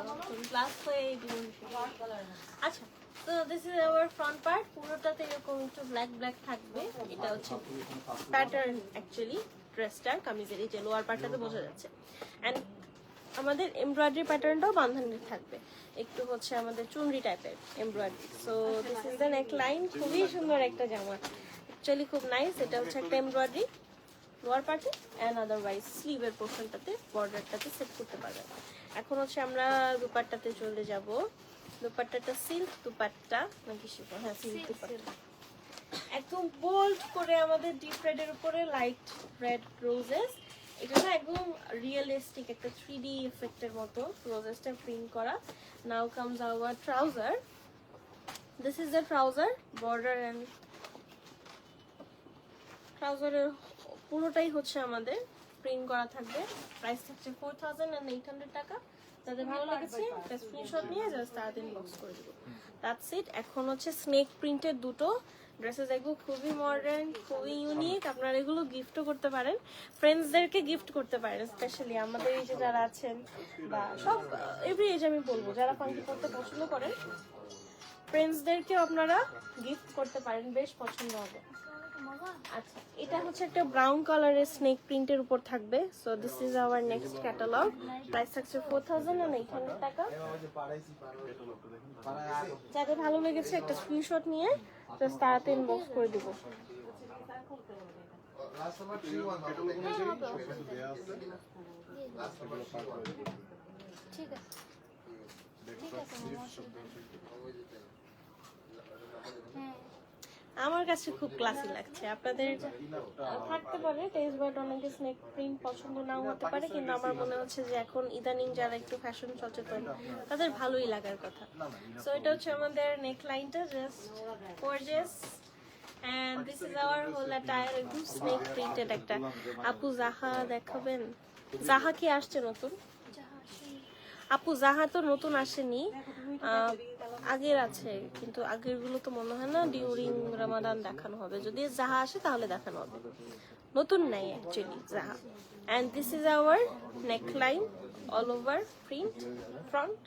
ক্লাস হয়ে এই দিন। আচ্ছা তো this is our front part, পুরোটাতে এরকম একটু ব্ল্যাক ব্ল্যাক থাকবে। এটা হচ্ছে প্যাটার্ন অ্যাকচুয়ালি ড্রেসটার, কামিজের এই যে লোয়ার পার্টটাতে বোঝা যাচ্ছে। অ্যান্ড আমাদের এমব্রয়ডারি প্যাটার্নটাও বাঁধানোর থাকবে, একটু হচ্ছে আমাদের চুনরি টাইপের embroidery. So this is the neck line, খুবই সুন্দর একটা জামা, অ্যাকচুয়ালি খুব নাইস। এটা হচ্ছে একটা এমব্রয়ডারি লোয়ার পার্টে অ্যান্ড আদারওয়াইজ স্লিভের পোর্শনটাতে বর্ডারটাতে সেট করতে পারবেন। এখন হচ্ছে আমরা দুপাট্টাতে চলে যাব। দুপাট্টাটা সিল্ক দুপাট্টা নাকি শিফন? হ্যাঁ সিল্ক দুপাট্টা, একদম বোল্ড করে আমাদের ডিপ রেডের উপরে লাইট রেড রোজেস। এটা না একদম রিয়েলিস্টিক একটা 3D এফেক্টের মতো রোজেসটা প্রিন্ট করা। Now comes our trouser. This is the trouser, border and ট্রাউজারের পুরোটাই হচ্ছে আমাদের প্রিন্ট করা থাকবে। প্রাইস থাকছে 4800 টাকা। যাদের ভালো লেগেছে একটা স্ক্রিনশট নিয়ে জাস্ট তাড়াতাড়ি ইনবক্স করে দেবো। That's it. এখন হচ্ছে স্নেক প্রিন্টের দুটো ড্রেসেস, এগুলো খুবই মডার্ন, খুবই ইউনিক। আপনারা এগুলো গিফটও করতে পারেন, ফ্রেন্ডসদেরকে গিফট করতে পারেন, স্পেশালি আমাদের এই যে যারা আছেন বা সব এভরি এজ আমি বলবো যারা ফাঙ্কি করতে পছন্দ করেন, ফ্রেন্ডসদেরকেও আপনারা গিফট করতে পারেন, বেশ পছন্দ হবে। আচ্ছা এটা হচ্ছে একটা ব্রাউন কালারের স্নেক প্রিন্টের উপর থাকবে। So this is hour next catalogue. Price থাকছে 4800 টাকা। যাদের ভালো লেগেছে একটা স্ক্রিনশট নিয়ে জাস্ট তাড়াতাড়ি ইনবক্স করে দিব। ঠিক আছে ঠিক আছে হ্যাঁ আমার কাছে খুব ক্লাসি লাগছে। আপনাদের থাকতে পারে টেস্ট বাট অনেকে স্নেক প্রিন্ট পছন্দ নাও হতে পারে, কিন্তু আমার মনে হচ্ছে যে এখন ইদানিং যারা একটু ফ্যাশন সচেতন তাদের ভালোই লাগার কথা। সো এটা হচ্ছে আমাদের নেক লাইনটা, just gorgeous. And this is our whole attire, একদম স্নেক প্রিন্টেড একটা। আপু জাহা দেখাবেন? জাহা কি আসছে নতুন? আপু জাহা তো নতুন আসেনি, আগের আছে, কিন্তু আগের গুলো তো মনে হয় না ডিউরিং রমাদান দেখানো হবে। যদি জাহা আসে তাহলে দেখানো হবে, নতুন নাই অ্যাকচুয়ালি জাহা। And this is our neckline, all over print, front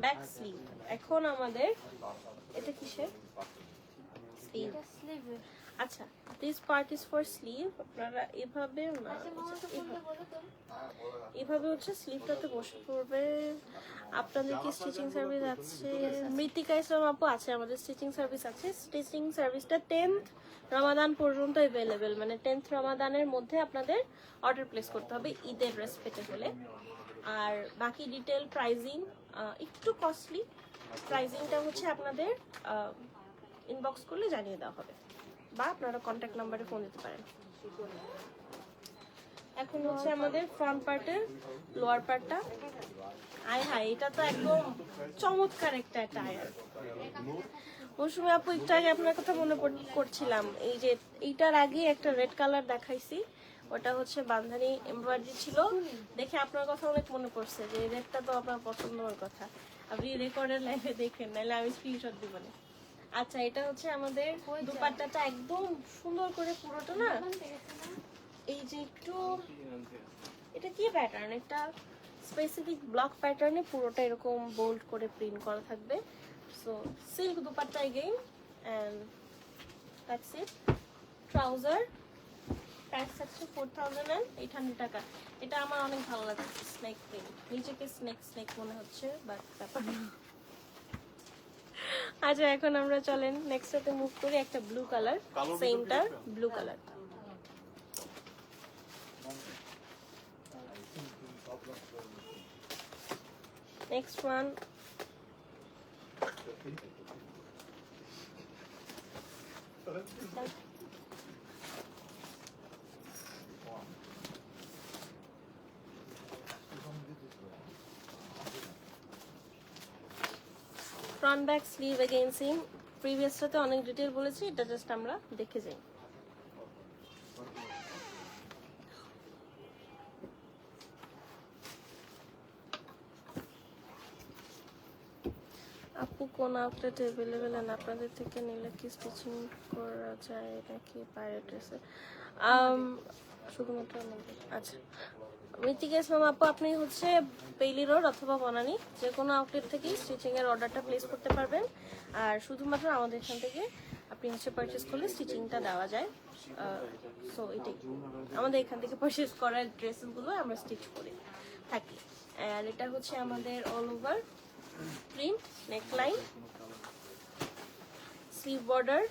back sleeve. এখন আমাদের এটা কিসের স্লিভ? এটা স্লিভের। আচ্ছা, this part is for sleeve. আপনারা এভাবে না, আচ্ছা মামা তো কোনটা বলো তো? এভাবে হচ্ছে স্লিভটাতে বসে পড়বে। আপনাদের কি স্টিচিং সার্ভিস আছে? মৃত্তিকা ইসলাম আপু আছে, আমাদের স্টিচিং সার্ভিস আছে। স্টিচিং সার্ভিসটা 10th রমাদান পর্যন্ত অ্যাভেলেবেল, মানে 10th রমাদানের মধ্যে আপনাদের অর্ডার প্লেস করতে হবে ঈদের রেসপেক্টে হলে। আর বাকি ডিটেল প্রাইজিং একটু কস্টলি, প্রাইজিংটা হচ্ছে আপনাদের ইনবক্স করলে জানিয়ে দেওয়া হবে, বা আপনারা কন্ট্যাক্ট নাম্বারে ফোন দিতে পারেন। এখন হচ্ছে আমাদের ফ্রন্ট পার্টের লোয়ার পার্টটা। আয় হায়, এটা তো একদম চমৎকার একটা টায়ার। মৌসুমী আপু একটু আগে আপনার কথা মনে করছিলাম, এই যে এইটার আগে একটা রেড কালার দেখাইছি, ওটা হচ্ছে বান্ধানি এমব্রয়ডারি ছিল, দেখে আপনার কথা অনেক মনে পড়ছে যে এই রেডটা তো আপনার পছন্দ হওয়ার কথা। আপনি রেকর্ডের লাইভে দেখেন, নাহলে আমি স্ক্রিনশট দিব না। আচ্ছা, এটা হচ্ছে আমাদের দুপাট্টাটা একদম সুন্দর করে পুরোটা না, এই যে একটু এটা কি প্যাটার্ন, একটা স্পেসিফিক ব্লক প্যাটার্নে পুরোটা এরকম বোল্ড করে প্রিন্ট করা থাকবে। So silk dupatta again, and that's it. Trouser price থাকছে 4800 টাকা। এটা আমার অনেক ভালো লাগছে, স্নেক প্রিন্ট, নিজেকে স্নেক স্নেক মনে হচ্ছে, বাট ব্যাপার না। আচ্ছা, এখন আমরা চলেন নেক্সটটাতে মুভ করি। একটা ব্লু কালার, সেমটার blue colour. Next one. Front back sleeve again same. প্রিভিয়াসটাতে অনেক ডিটেইল বলেছি, এটা জাস্ট আমরা দেখে যাই। আপু কোন আউটলেট অ্যাভেলেবেল, এন্ড আপনাদের থেকে নিলে কি স্টিচিং করা যায় নাকি বাইরে ড্রেসে? শুধুমাত্র আমাদের। আচ্ছা, মৃত্তিকা ইসলাম আপু, আপনি হচ্ছে পেইলি রোড অথবা বনানী যে কোনো আউটলেট থেকেই স্টিচিং এর অর্ডারটা প্লেস করতে পারবেন। আর শুধুমাত্র আমাদের এখান থেকে আপনি হচ্ছে পারচেস করলে স্টিচিংটা দেওয়া যায়। সো এটাই, আমাদের এখান থেকে পারচেস করা ড্রেসগুলো আমরা স্টিচ করে থাকি। আর এটা হচ্ছে আমাদের all over print, neckline, sleeve border,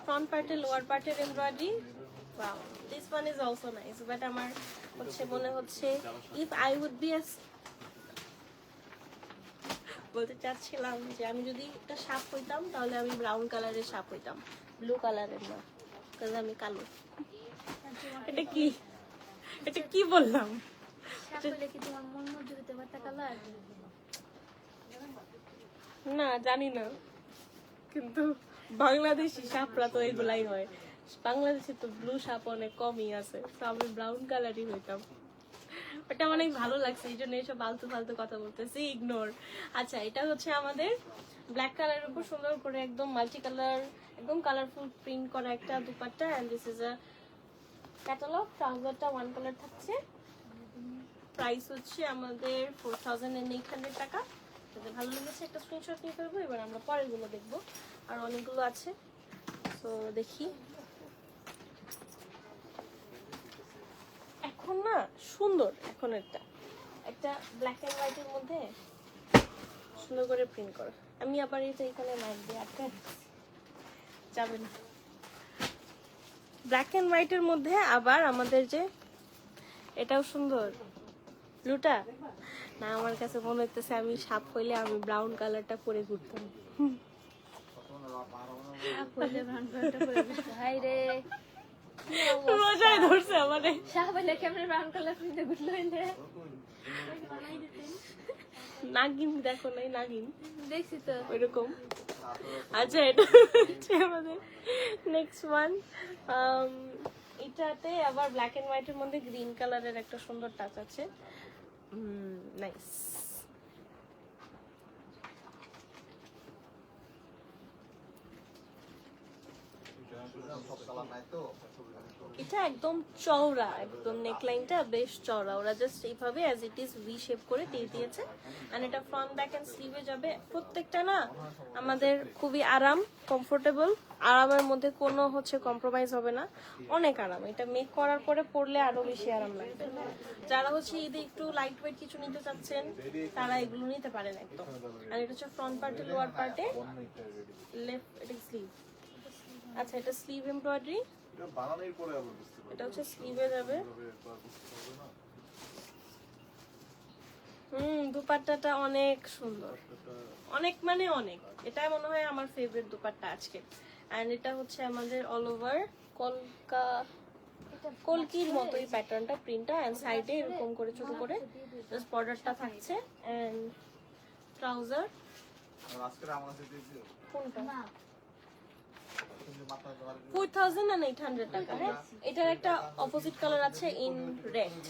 front পার্টে লোয়ার পার্টের embroidery. Wow, this one is also nice, but আমার হচ্ছে মনে হচ্ছে ইফ আই উড বি বলতে চাচ্ছিলাম যে আমি যদি একটা সাপ হইতাম তাহলে আমি ব্রাউন কালারের সাপ হইতাম, ব্লু কালারের না, কারণ আমি কালো। এটা কি, এটা কি বললাম? সাপলে কি তোমার মন মজুর হতে পারতা কালার? না জানি না, কিন্তু বাংলাদেশি সাপরা তো এগুলাই হয়। বাংলাদেশে তো ব্লু সাপ অনেক কমই আছে, তো আমি ব্রাউন কালারই হইতাম। ওটা অনেক ভালো লাগছে, এই জন্য এইসব ফালতু ফালতু কথা বলতেছি, ইগনোর। আচ্ছা, এটা হচ্ছে আমাদের ব্ল্যাক কালারের উপর সুন্দর করে একদম মাল্টি কালার, একদম কালারফুল প্রিন্ট করা একটা dupatta, and this is a catalogue. ট্রাউজারটা ওয়ান কালার থাকছে। প্রাইস হচ্ছে আমাদের 4800 টাকা। যদি ভালো লেগেছে একটা স্ক্রিনশট নিয়ে ফেলবো। এবার আমরা পরের গুলো দেখবো, আর অনেকগুলো আছে, তো দেখি। এখন না সুন্দর, এখন একটা ব্ল্যাক এন্ড হোয়াইটের মধ্যে সুন্দর করে প্রিন্ট করা। আমি আবার এটা এখানে লাইট দিয়ে আটকে যাবে না। ব্ল্যাক এন্ড হোয়াইটের মধ্যে আবার আমাদের যে এটাও সুন্দর, ব্লুটা না, আমার কাছে মনে হইতেছে আমি সাপ হইলে আমি ব্রাউন কালারটা পরে ঘুরতাম। হাই রে, মজাই ধরছে আমারে। সাপলে কেমনে ব্রাউন কালার পিনতে গুটলো হইলে? নাগিন দেখো নাই, নাগিন দেখছি তো ওইরকম। আচ্ছা, এটা হচ্ছে আমাদের নেক্সট ওয়ান। এইটাতে আবার ব্ল্যাক এন্ড হোয়াইটের মধ্যে গ্রিন কালারের একটা সুন্দর টাচ আছে। নাইস। সব কালার নাই তো এটা একদম চওড়া, একদম নেকলাইনটা বেশ চওড়া। ওরা জাস্ট এইভাবে as it is V shape করে দিয়ে দিয়েছে। এন্ড এটা ফ্রন্ট ব্যাক এন্ড স্লিভে যাবে। প্রত্যেকটা না আমাদের খুবই আরাম, কমফোর্টেবল। আরামের মধ্যে কোনো হচ্ছে কম্প্রোমাইজ হবে না, অনেক আরাম। এটা মেক করার পরে পরলে আরো বেশি আরাম লাগবে। যারা হচ্ছে ঈদে একটু লাইট ওয়েট কিছু নিতে চাচ্ছেন তারা এগুলো নিতে পারেন একদম। আর এটা হচ্ছে ফ্রন্ট পার্টে, লোয়ার পার্টে, লেফট এটা স্লিভ। আচ্ছা, এটা স্লিভ এমব্রয়ডারি, এটা বানানোর পরে আবার বুঝতে পারবে এটা হচ্ছে স্লিভে যাবে। দুপাট্টাটা অনেক সুন্দর, অনেক মানে অনেক। এটা মনে হয় আমার ফেভারিট দুপাট্টা আজকে। এন্ড এটা হচ্ছে আমাদের অল ওভার কলকির মতোই প্যাটার্নটা, প্রিন্টটা। এন্ড সাইডে এরকম করে ছোট করে জাস্ট বর্ডারটা থাকছে। এন্ড ট্রাউজার আর আজকে আমার কাছে দিয়েছি কোনটা না 4800 টাকা। হ্যাঁ, এটার একটা অপোজিট কালার আছে ইন রেড।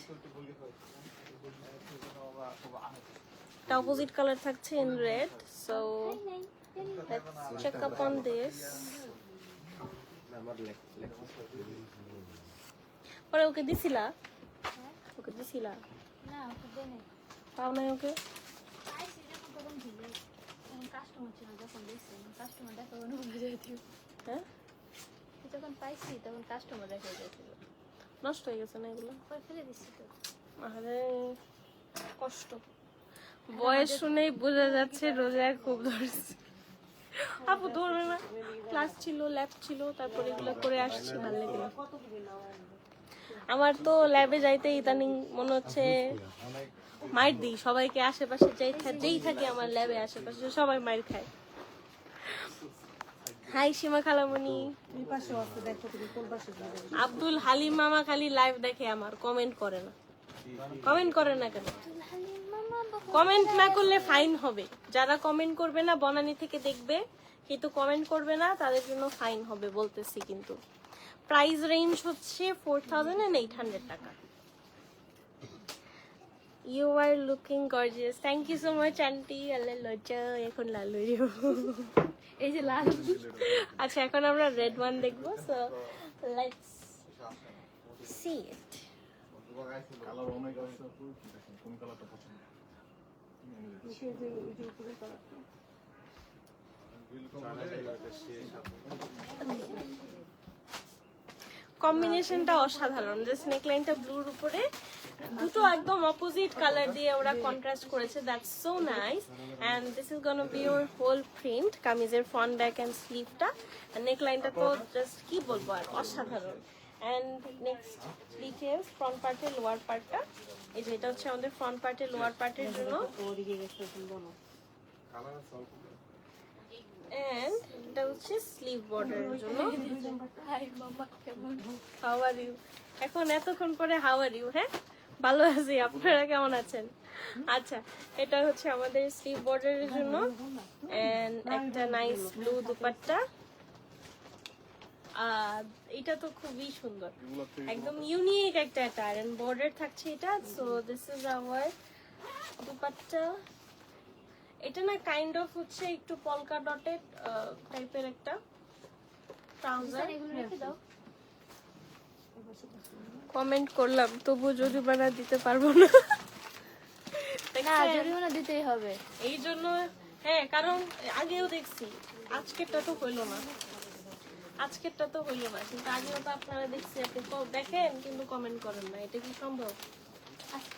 এটা অপোজিট কালার থাকছে in red. So let's check up on this. পরে ওকে দিছিলা? ওকে দিছিলা? না ওকে দেনে পাও নাই ওকে? পাইছি যখন তখন দিলে কাস্টমার ছিল যখন দেখছি কাস্টমার দেখা অনুভব হয়ে যেত। হ্যাঁ, যখন পাইছি তখন কাস্টমার দেখা যাচ্ছিল, নষ্ট হয়ে গেছে না এগুলো? পরে ফেলে দিচ্ছি তো। আরে কষ্ট। বয়স শুনেই বোঝা যাচ্ছে রোজা খুব ধরছে। আপু ধরবে না, ক্লাস ছিল, ল্যাব ছিল, তারপরে এগুলো করে আসছি, ভালো লাগে না। আমার তো ল্যাবে যাইতে ইদানিং মনে হচ্ছে মাইর দিই সবাইকে। আশেপাশে যেই থাকে আমার ল্যাবে আশেপাশে সবাই মাইর খায়। হাই সীমা খালামণি। আব্দুল হালিম মামা খালি লাইভ দেখে, আমার কমেন্ট করে না। কমেন্ট করে না কেন? কমেন্ট না করলে ফাইন হবে। যারা কমেন্ট করবে না বনানী থেকে দেখবে, কিন্তু কমেন্ট করবে না তাদের জন্য ফাইন হবে বলতেছি। কিন্তু প্রাইস রেঞ্জ হচ্ছে 4800 টাকা। You are looking gorgeous. Thank you so much aunty. Allah লজ্জা, এখন লাল হয়ে যাবো। এই যে লাল আচ্ছা, এখন আমরা রেড ওয়ান দেখবো। So let's see it. Colour অনেক আছে আপু, দেখেন কোন কালারটা পছন্দ। কম্বিনেশনটা অসাধারণ। জাস্ট নেকলাইনটা ব্লুর উপরে দুটো একদম অপোজিট কালার দিয়ে ওরা কন্ট্রাস্ট করেছে। That's so nice. And this is gonna be your whole print. কামিজের ফ্রন্ট ব্যাক এন্ড স্লিভটা, নেকলাইনটা তো জাস্ট কি বলবো আর, অসাধারণ। এন্ড নেক্সট ডিটেলস, ফ্রন্ট পার্টের লোয়ার পার্টটা। এই যে এটা হচ্ছে আমাদের ফ্রন্ট পার্টের লোয়ার পার্টের জন্য। এন্ড এটা হচ্ছে স্লিভ বর্ডারের জন্য। হাই মামা কেমন? How are you? এখন এতক্ষণ পরে হাউ আর ইউ? হ্যাঁ, ভালো আছি, আপনারা কেমন আছেন? আচ্ছা, এটা হচ্ছে আমাদের স্লিভ বর্ডারের জন্য। এন্ড একটা নাইস ব্লু দুপাট্টা। আর এটা তো খুবই সুন্দর, একদম ইউনিক একটা অ্যাটায়ার। এন্ড বর্ডার থাকছে এটা। So this is our dupatta. এটা না কাইন্ড অফ হচ্ছে একটু পলকা ডটেড টাইপের একটা ট্রাউজার। এগুলো রেখে দাও। কমেন্ট করলাম তবু জরিমানা দিতে পারবো না। না জরিমানা দিতেই হবে এই জন্য। হ্যাঁ, কারণ আগেও দেখছি, আজকেরটা তো হইলো না, আজকেরটা তো হইলো না, কিন্তু আগেও তো আপনারা দেখছি, আপনি দেখেন কিন্তু কমেন্ট করেন না। এটা কি সম্ভব?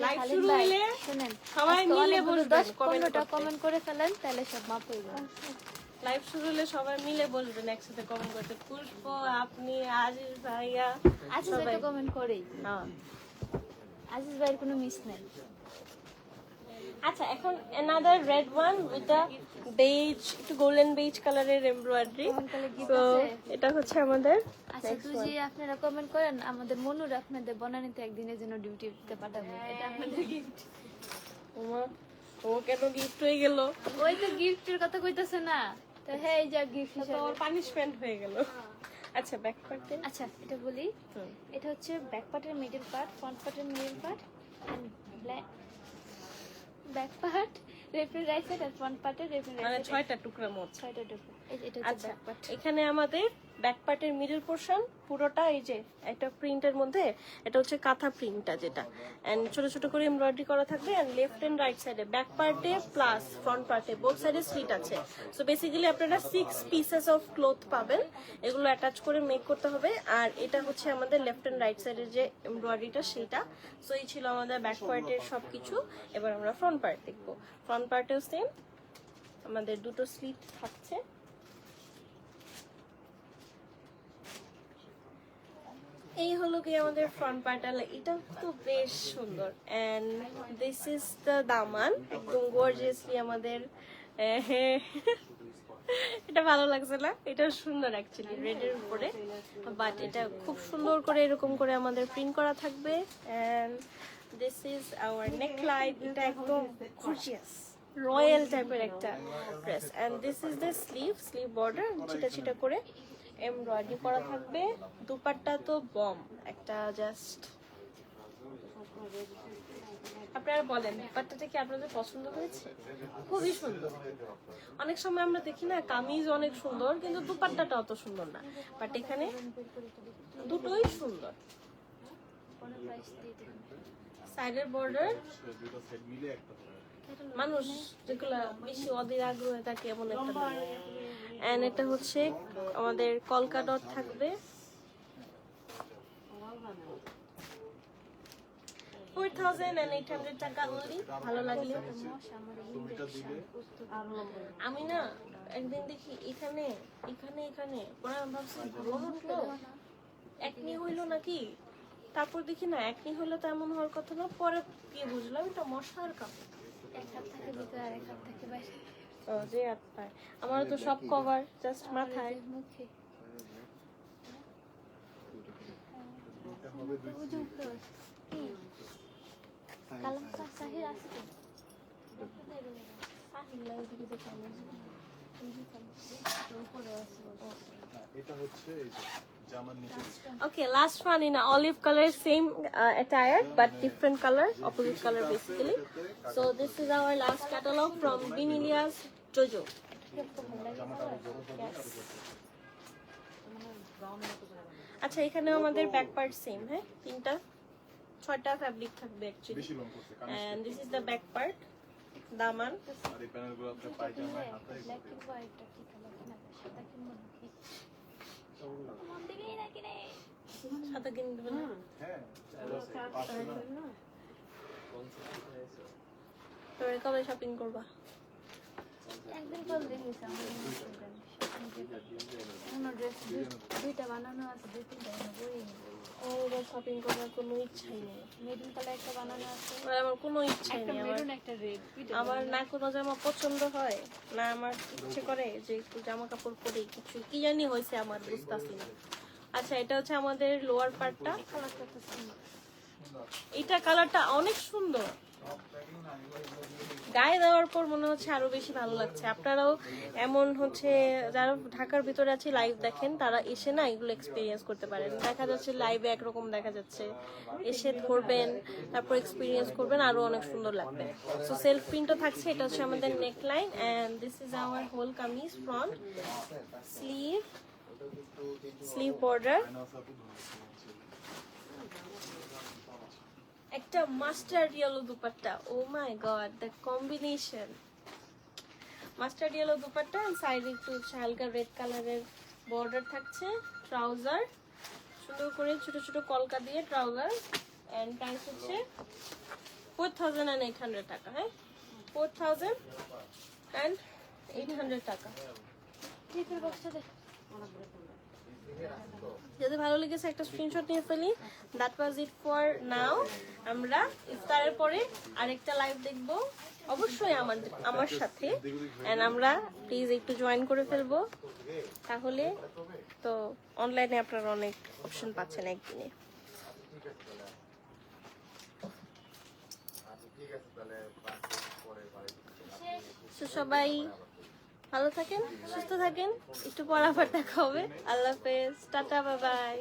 লাইভ শুরু হইলে শুনেন সবাই মিলে বলবেন, কমেন্ট 10-15টা কমেন্ট করে ফেলেন, তাহলে সব মাপ হয়ে যাবে। লাইভ শুরু হলে সবাই মিলে বলবেন একসাথে কমেন্ট করতে। পুষ্প, আপনি, আজিজ ভাইয়া, আজিজ ভাই তো কমেন্ট করেই। হ্যাঁ। আজিজ ভাইয়ের কোনো মিস নাই। আচ্ছা, এখন another red one, এটা বেজ, একটু গোল্ডেন বেজ কালারের এমব্রয়ডারি। তাহলে gift তো আছে? এটা হচ্ছে আমাদের আচ্ছা তুজি আপনারা কমেন্ট করেন, আমাদের মনুর আপনাদের বনানীতে একদিনের জন্য ডিউটিতে পাঠাবো, এটা আপনাদের গিফট। ও কেন গিফট হয়ে গেল? ওই তো গিফটের কথা কইতাছে না, তো হ্যাঁ এই যা গিফট তো হিসেবে। ওর পানিশমেন্ট হয়ে গেল। আচ্ছা ব্যাক পার্টে আচ্ছা এটা বলি, এটা হচ্ছে ব্যাক পার্টের মিডল পার্ট, ফ্রন্ট পার্টের middle part, and back part left right side আর ফ্রন্ট পার্টের লেফট মানে রাইট সাইড 6টা টুকরা মোট। 6টা টুকরো। এটা হচ্ছে আচ্ছা ব্যাক পার্ট। এখানে আমাদের ব্যাক পার্টের মিডল পোর্শন পুরোটা এই যে একটা প্রিন্টের মধ্যে, এটা হচ্ছে কাঁথা প্রিন্টটা যেটা, এন্ড ছোট ছোট করে এমব্রয়ডারি করা থাকবে, এন্ড লেফট এন্ড রাইট সাইডে ব্যাক পার্টে প্লাস ফ্রন্ট পার্টে বোথ সাইডে স্লিট আছে। সো বেসিক্যালি আপনারা 6 পিসেস অফ ক্লথ পাবেন, এগুলো অ্যাটাচ করে মেক করতে হবে। আর এটা হচ্ছে আমাদের লেফট এন্ড রাইট সাইডের যে এমব্রয়ডারিটা সেটা। সো এই ছিল আমাদের ব্যাক পার্টের সবকিছু। এবার আমরা ফ্রন্ট পার্ট দেখবো। ফ্রন্ট পার্টেও সেম আমাদের দুটো স্লিট থাকছে। এই হলো কি আমাদের ফ্রন্ট পার্ট, এটা তো বেশ সুন্দর। এন্ড দিস ইজ দ্য দামান, একদম গর্জিয়াসলি আমাদের এটা ভালো লাগছে না? এটা সুন্দর অ্যাকচুয়ালি রেড এর উপরে, বাট এটা খুব সুন্দর করে এরকম করে আমাদের প্রিন্ট করা থাকবে। And this is our neckline, এটা একদম গর্জিয়াস রয়্যাল টাইপের একটা dress. And this is the sleeve border, ছিটা ছিটা করে এমব্রয়ডারি করা থাকবে। দুপাট্টা তো বম একটা, জাস্ট আপনারা বলেন দুপাট্টাটা কি আপনাদের পছন্দ হয়েছে? খুবই সুন্দর। অনেক সময় আমরা দেখি না কামিজ অনেক সুন্দর কিন্তু দুপাট্টাটা অত সুন্দর না, বাট এখানে দুটোই সুন্দর। সাইডের বর্ডার দুটো সেট মিলে একটা মানুষ যেগুলা বেশি অধীর আগ্রহে থাকে এমন একটা, এন্ড এটা হচ্ছে আমাদের কলকা ডট থাকবে। 4,800 টাকা only। ভালো লাগলে ছবিটা দিলে আমি না একদিন দেখি এখানে এখানে এখানে পরে আমি ভাবছি ব্রণ উঠলো, একনি হইলো নাকি, তারপর দেখি না একনি হইলো তো এমন হওয়ার কথা না, পরে গিয়ে বুঝলাম এটা মশার কাপড়। এক হাত থাকে ভিতরে আর এক হাত থাকে বাইরে। ও যে হাত পায়, আমারও তো সব কভার জাস্ট মাথায়। মুখে এটা হবে দুই ওজন ক্লোজ কি কালাম সাহির আছে তো এটা হচ্ছে এই যে জামার নিচে Okay, last one in a olive color, same attire but different color, opposite color basically. So this is our last catalog from Vinilias Jojo. Yes. আচ্ছা এখানে আমাদের ব্যাক পার্ট সেম, হ্যাঁ 6টা ফ্যাব্রিক থাকবে অ্যাকচুয়ালি। বেশি লং করতে And this is the back part, দামান। আর এই প্যানেলগুলো আপনার পায়জামায় হাতায় ব্ল্যাক এন্ড হোয়াইট কি কালার না সাদা কিংবা মন দিবি নাকি রে সাদা কিনে দেবেন না? হ্যাঁ পাঁচশো না তোমরা কবে শপিং করবা? একদিন পর দেখিস আমার কোনো ড্রেস দুইটা বানানো আছে, দুই তিনটা বই আমার শপিং করার কোনো ইচ্ছাই নেই, মেরুন কালার একটা বানানো আছে, আমার কোনো ইচ্ছাই একটা নেই। মেরুন একটা রেড, আমার না কোনো জামা পছন্দ হয় না, আমার ইচ্ছে করে যে একটু জামা কাপড় পরে কিছু কি জানি হয়েছে আমার, বুঝতেছি না। আচ্ছা এটা হচ্ছে আমাদের লোয়ার পার্টটা, কালারটা তো সুন্দর। এটা কালারটা অনেক সুন্দর, গায়ে দেওয়ার পর মনে হচ্ছে আরো বেশি ভালো লাগছে। আপনারাও এমন হচ্ছে যারা ঢাকার ভিতরে আছে লাইভ দেখেন, তারা এসে না এগুলো এক্সপিরিয়েন্স করতে পারেন। দেখা যাচ্ছে লাইভে একরকম দেখা যাচ্ছে, এসে ধরবেন তারপর এক্সপিরিয়েন্স করবেন, আরো অনেক সুন্দর লাগবে। সো সেলফ প্রিন্টও থাকছে, এটা হচ্ছে আমাদের neckline, and this is our whole kameez, front sleeve border, একটা mustard yellow dupatta. Oh my god, the combination! Mustard yellow dupatta, সাইডে একটু হালকা রেড কালারের বর্ডার থাকছে, ট্রাউজার সুন্দর করে ছোট ছোট কলকা দিয়ে ট্রাউজার, এন্ড প্রাইস হচ্ছে 4,800 টাকা। হ্যাঁ 4,800 টাকা। টিপের বক্সটা দে। যদি ভালো লেগেছে একটা স্ক্রিনশট নিয়ে ফেলি। That was it for now. আমরা ইফতারের পরে আরেকটা লাইভ দেখবো অবশ্যই আমার সাথে, এন্ড আমরা প্লিজ একটু জয়েন করে ফেলবো, তাহলে তো অনলাইনে আপনারা অনেক অপশন পাচ্ছেন একদিনে। তো সবাই ভালো থাকেন, সুস্থ থাকেন, একটু পর আবার দেখা হবে। আল্লাহ হাফেজ, টাটা, বাই বাই।